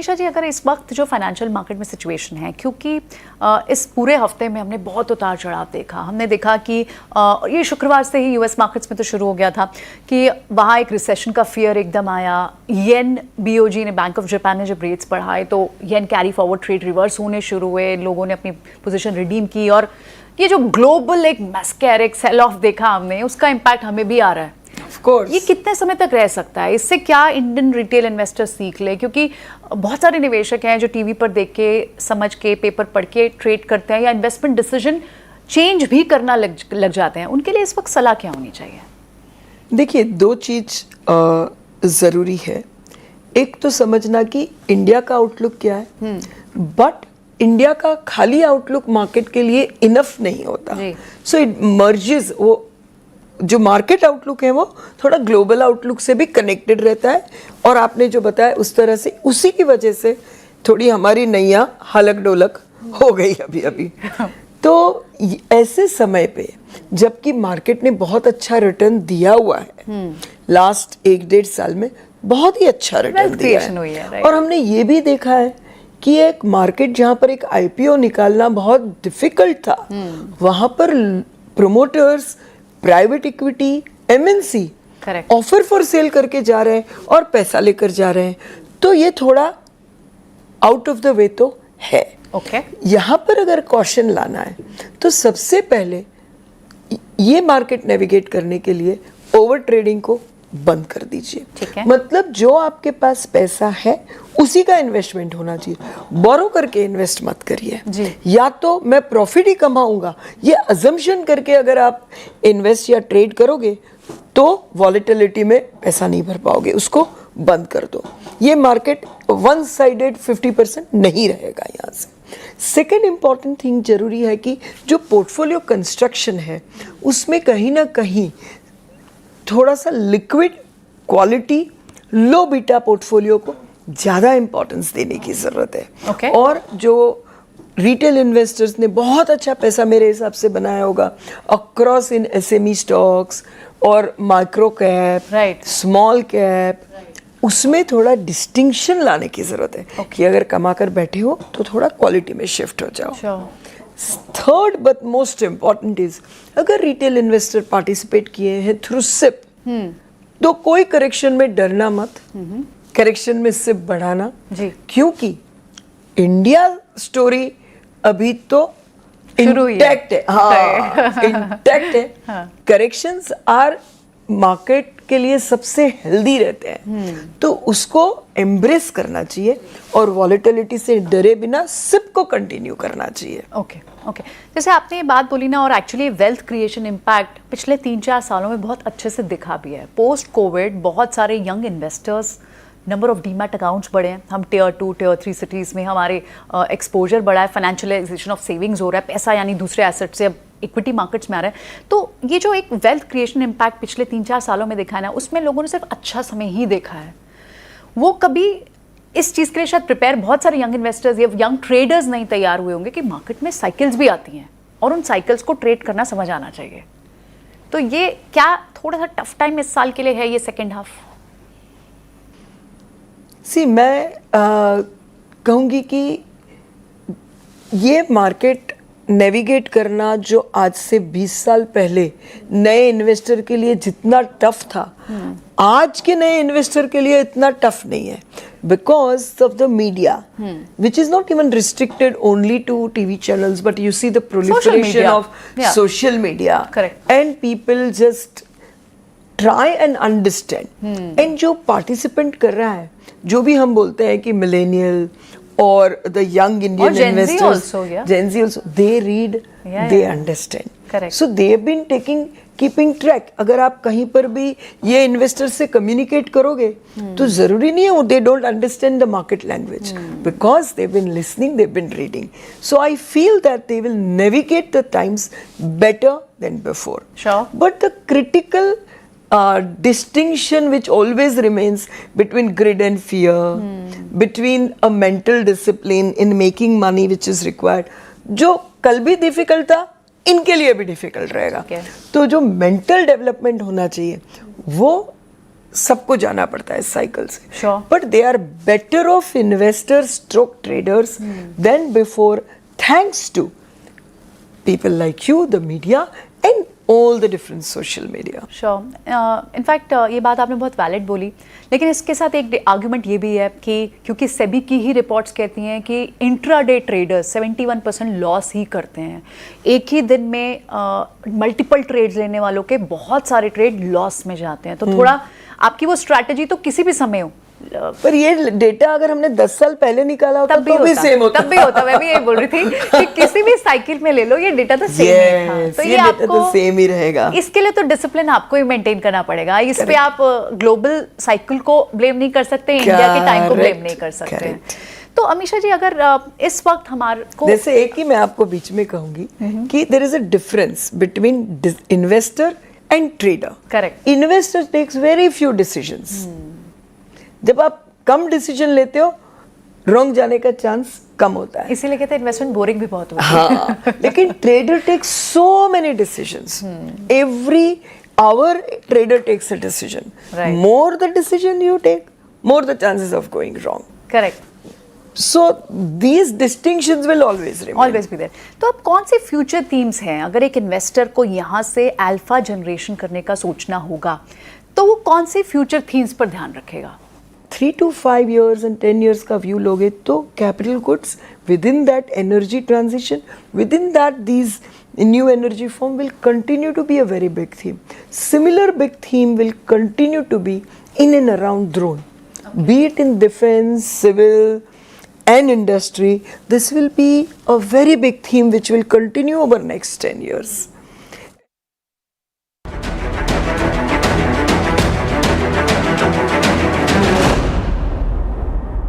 अमीषा जी, अगर इस वक्त जो फाइनेंशियल मार्केट में सिचुएशन है, क्योंकि इस पूरे हफ्ते में हमने बहुत उतार चढ़ाव देखा, हमने देखा कि ये शुक्रवार से ही यूएस मार्केट्स में तो शुरू हो गया था कि वहाँ एक रिसेशन का फियर एकदम आया। येन बीओजी ने, बैंक ऑफ जापान ने जब रेट्स बढ़ाए तो येन कैरी फॉरवर्ड ट्रेड रिवर्स होने शुरू हुए, लोगों ने अपनी पोजीशन रिडीम की, और ये जो ग्लोबल एक मैस्कैरिक सेल ऑफ देखा हमने, उसका इम्पैक्ट हमें भी आ रहा है। ये कितने समय तक रह सकता है? इससे क्या इंडियन रिटेल इन्वेस्टर सीख ले? क्योंकि बहुत सारे निवेशक हैं जो टीवी पर देख के, समझ के, पेपर पढ़ के ट्रेड करते हैं या इन्वेस्टमेंट डिसीजन चेंज भी करना लग जाते हैं। उनके लिए इस वक्त सलाह क्या होनी चाहिए? देखिए, दो चीज जरूरी है। एक तो समझना कि इंडिया का आउटलुक क्या है, बट इंडिया का खाली आउटलुक मार्केट के लिए इनफ नहीं होता। सो इट मर्जेस, वो जो मार्केट आउटलुक है वो थोड़ा ग्लोबल आउटलुक से भी कनेक्टेड रहता है। और आपने जो बताया उस तरह से, उसी की वजह से थोड़ी हमारी नैया हलक डोलक हो गई अभी अभी। तो ऐसे समय पे जबकि मार्केट ने बहुत अच्छा रिटर्न दिया हुआ है, लास्ट 1-1.5 साल में बहुत ही अच्छा रिटर्न दिया है। और हमने ये भी देखा है कि एक मार्केट जहाँ पर एक आईपीओ निकालना बहुत डिफिकल्ट था, वहां पर promoters, private equity, MNC offer for sale करके जा रहे हैं और पैसा लेकर जा रहे हैं। तो ये थोड़ा आउट ऑफ द वे तो है। यहाँ पर अगर कॉशन लाना है तो सबसे पहले ये मार्केट नेविगेट करने के लिए ओवर ट्रेडिंग को बंद कर दीजिए। मतलब जो आपके पास पैसा है उसी का इन्वेस्टमेंट होना चाहिए। बोरो करके इन्वेस्ट मत करिए। या तो मैं प्रॉफिट ही कमाऊंगा, ये अजम्पशन करके अगर आप इन्वेस्ट या ट्रेड करोगे तो वॉलेटिलिटी में पैसा नहीं भर पाओगे, उसको बंद कर दो। ये मार्केट वन साइडेड 50% नहीं रहेगा यहाँ से। सेकेंड इंपॉर्टेंट थिंग जरूरी है कि जो पोर्टफोलियो कंस्ट्रक्शन है उसमें कहीं ना कहीं थोड़ा सा liquid quality, low beta portfolio को ज़्यादा इंपॉर्टेंस देने की ज़रूरत है। और जो रिटेल इन्वेस्टर्स ने बहुत अच्छा पैसा मेरे हिसाब से बनाया होगा अक्रॉस इन एसएमई स्टॉक्स और माइक्रो कैप, स्मॉल कैप, उसमें थोड़ा डिस्टिंक्शन लाने की ज़रूरत है कि अगर कमा कर बैठे हो तो थोड़ा क्वालिटी में शिफ्ट हो जाओ। Third but most important is, अगर रिटेल इन्वेस्टर पार्टिसिपेट किए हैं थ्रू सिप, तो कोई करेक्शन में डरना मत, करेक्शन में सिप बढ़ाना, क्योंकि इंडिया स्टोरी अभी तो इंटैक्ट है। हाँ, इंटैक्ट है। करेक्शंस आर मार्केट के लिए सबसे हेल्दी रहते हैं, तो उसको एम्ब्रेस करना चाहिए और वॉलेटिलिटी से डरे बिना सिप को कंटिन्यू करना चाहिए। ओके। जैसे आपने ये बात बोली ना, और एक्चुअली वेल्थ क्रिएशन इम्पैक्ट पिछले 3-4 सालों में बहुत अच्छे से दिखा भी है। पोस्ट कोविड बहुत सारे young investors, number of demat accounts बढ़े हैं, हम टियर 2, टियर 3 सिटीज़ में हमारे एक्सपोजर बढ़ा है, फाइनेंशियलाइजेशन ऑफ सेविंग्स हो रहा है, पैसा यानी दूसरे एसेट से अब इक्विटी मार्केट्स में आ रहा है। तो ये जो एक वेल्थ क्रिएशन इम्पैक्ट पिछले 3-4 सालों में देखा है ना, उसमें लोगों ने सिर्फ अच्छा समय ही देखा है। वो कभी इस चीज़ के लिए शायद प्रिपेयर, बहुत सारे यंग इन्वेस्टर्स या यंग ट्रेडर्स नहीं तैयार हुए होंगे कि मार्केट में साइकिल्स भी आती हैं और उन साइकिल्स को ट्रेड करना समझ आना चाहिए। तो ये क्या थोड़ा सा टफ टाइम इस साल के लिए है, ये सेकेंड हाफ? मैं कहूँगी कि ये मार्केट नेविगेट करना जो आज से 20 साल पहले नए इन्वेस्टर के लिए जितना टफ था, आज के नए इन्वेस्टर के लिए इतना टफ नहीं है, because of the media which is not even restricted only to TV channels, but you see the proliferation of social media and people just try and understand. And जो पार्टिसिपेंट कर रहा है, जो भी हम बोलते हैं कि millennial or the young Indian investors, Gen Z also, they read, they understand. Correct. So they have been keeping track. अगर आप कहीं पर भी ये इन्वेस्टर से कम्युनिकेट करोगे तो जरूरी नहीं है वो they don't understand the market language, because they've been listening, they've been reading. So I feel that they will navigate the times better than before. Sure. But the critical distinction which always remains between greed and fear, between a mental discipline in making money which is required, जो कल भी difficult था इनके लिए भी difficult रहेगा। तो जो मेंटल डेवलपमेंट होना चाहिए वो सबको जाना पड़ता है इस साइकिल से, Sure. But they are better off investors stroke traders than before, thanks to people like you, the media, and all the different social media. Sure, in fact ये बात आपने बहुत वैलिड बोली, लेकिन इसके साथ एक आर्गुमेंट ये भी है कि क्योंकि सेबी की ही रिपोर्ट्स कहती हैं कि इंट्राडे ट्रेडर्स 71% लॉस ही करते हैं। एक ही दिन में मल्टीपल ट्रेड्स लेने वालों के बहुत सारे ट्रेड लॉस में जाते हैं। तो थोड़ा आपकी वो स्ट्रैटेजी तो किसी भी समय हो, पर ये डेटा अगर हमने 10 साल पहले निकाला होता तब भी तो भी होता, सेम होता, तब भी होता। मैं भी यही बोल रही थी कि किसी भी साइकिल में ले लो, ये डेटा तो सेम ही था। Yes, तो ये ये डेटा आपको तो सेम ही रहेगा। इसके लिए तो डिसिप्लिन आपको ही मेंटेन करना पड़ेगा। इस पे आप ग्लोबल साइकिल को ब्लेम नहीं कर सकते, इंडिया के टाइम को ब्लेम नहीं कर सकते। Correct. तो अमीषा जी, अगर इस वक्त हमारे को जैसे एक ही मैं आपको बीच में कहूंगी कि there is a difference between investor and trader. Correct. Investor takes very few decisions. जब आप कम डिसीजन लेते हो, रॉन्ग जाने का चांस कम होता है। इसीलिए कहते हैं इन्वेस्टमेंट बोरिंग भी बहुत होती है। हाँ, लेकिन trader takes so many decisions. Every hour trader takes a decision. Right. More the decision you take, more the chances of going wrong. Correct, So these distinctions will always remain. Always be there. तो अब कौन सी future themes हैं, अगर एक investor को यहाँ से alpha generation करने का सोचना होगा तो वो कौन सी फ्यूचर थीम्स पर ध्यान रखेगा? 3 to 5 years and 10 years का व्यू लोगे तो capital goods, within that energy transition, within that these new energy form will continue to be a very big theme. Similar big theme will continue to be in and around drone, be it in defense, civil and industry. This will be a very big theme which will continue over next 10 years.